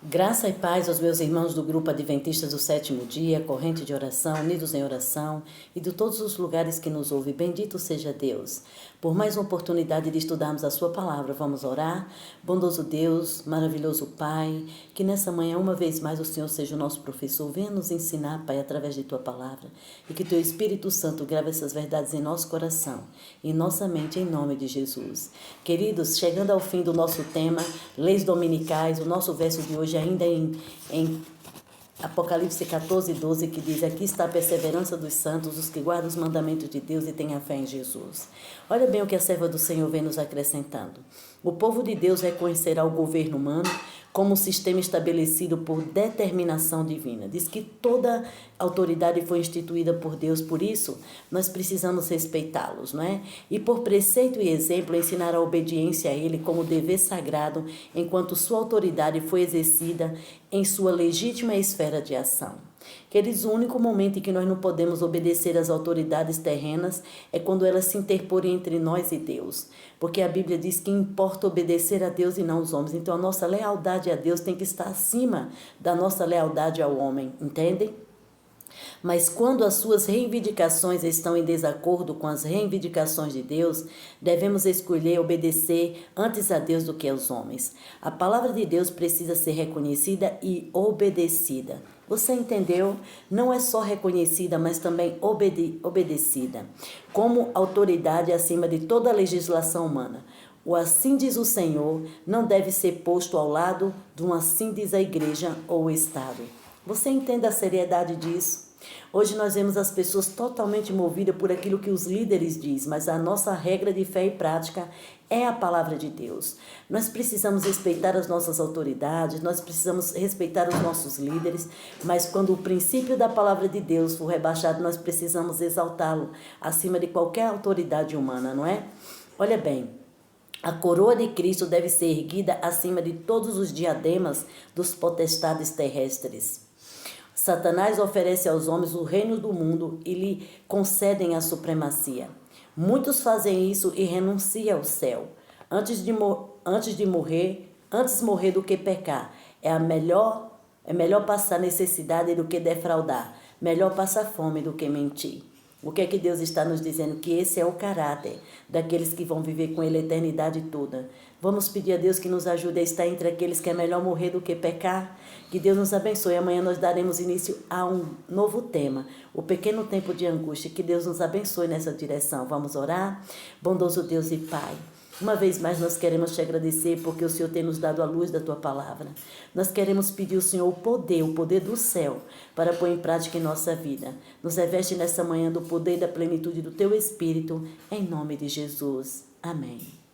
Graça e paz aos meus irmãos do grupo Adventistas do Sétimo Dia, corrente de oração, unidos em oração e de todos os lugares que nos ouvem. Bendito seja Deus. Por mais uma oportunidade de estudarmos a sua palavra, vamos orar. Bondoso Deus, maravilhoso Pai, que nessa manhã uma vez mais o Senhor seja o nosso professor. Venha nos ensinar, Pai, através de tua palavra e que teu Espírito Santo grave essas verdades em nosso coração, em nossa mente, em nome de Jesus. Queridos, chegando ao fim do nosso tema, leis dominicais, o nosso verso de hoje ainda em Apocalipse 14:12, que diz: aqui está a perseverança dos santos, os que guardam os mandamentos de Deus e têm a fé em Jesus. Olha bem o que a serva do Senhor vem nos acrescentando. O povo de Deus reconhecerá o governo humano como um sistema estabelecido por determinação divina. Diz que toda autoridade foi instituída por Deus, por isso nós precisamos respeitá-los, não é? E por preceito e exemplo ensinar a obediência a Ele como dever sagrado, enquanto sua autoridade foi exercida em sua legítima esfera de ação. Queridos, o único momento em que nós não podemos obedecer às autoridades terrenas é quando elas se interporem entre nós e Deus. Porque a Bíblia diz que importa obedecer a Deus e não aos homens. Então a nossa lealdade a Deus tem que estar acima da nossa lealdade ao homem, entendem? Mas quando as suas reivindicações estão em desacordo com as reivindicações de Deus, devemos escolher obedecer antes a Deus do que aos homens. A palavra de Deus precisa ser reconhecida e obedecida. Você entendeu? Não é só reconhecida, mas também obedecida, como autoridade acima de toda a legislação humana. O assim diz o Senhor não deve ser posto ao lado de um assim diz a igreja ou o Estado. Você entende a seriedade disso? Hoje nós vemos as pessoas totalmente movidas por aquilo que os líderes dizem, mas a nossa regra de fé e prática é a palavra de Deus. Nós precisamos respeitar as nossas autoridades, nós precisamos respeitar os nossos líderes, mas quando o princípio da palavra de Deus for rebaixado, nós precisamos exaltá-lo acima de qualquer autoridade humana, não é? Olha bem, a coroa de Cristo deve ser erguida acima de todos os diademas dos potestades terrestres. Satanás oferece aos homens o reino do mundo e lhe concedem a supremacia. Muitos fazem isso e renunciam ao céu. Antes morrer do que pecar. É melhor passar necessidade do que defraudar. Melhor passar fome do que mentir. O que é que Deus está nos dizendo? Que esse é o caráter daqueles que vão viver com Ele a eternidade toda. Vamos pedir a Deus que nos ajude a estar entre aqueles que é melhor morrer do que pecar. Que Deus nos abençoe. Amanhã nós daremos início a um novo tema, o pequeno tempo de angústia. Que Deus nos abençoe nessa direção. Vamos orar? Bondoso Deus e Pai, uma vez mais nós queremos te agradecer porque o Senhor tem nos dado a luz da tua palavra. Nós queremos pedir ao Senhor o poder do céu para pôr em prática em nossa vida. Nos reveste nessa manhã do poder e da plenitude do teu Espírito, em nome de Jesus. Amém.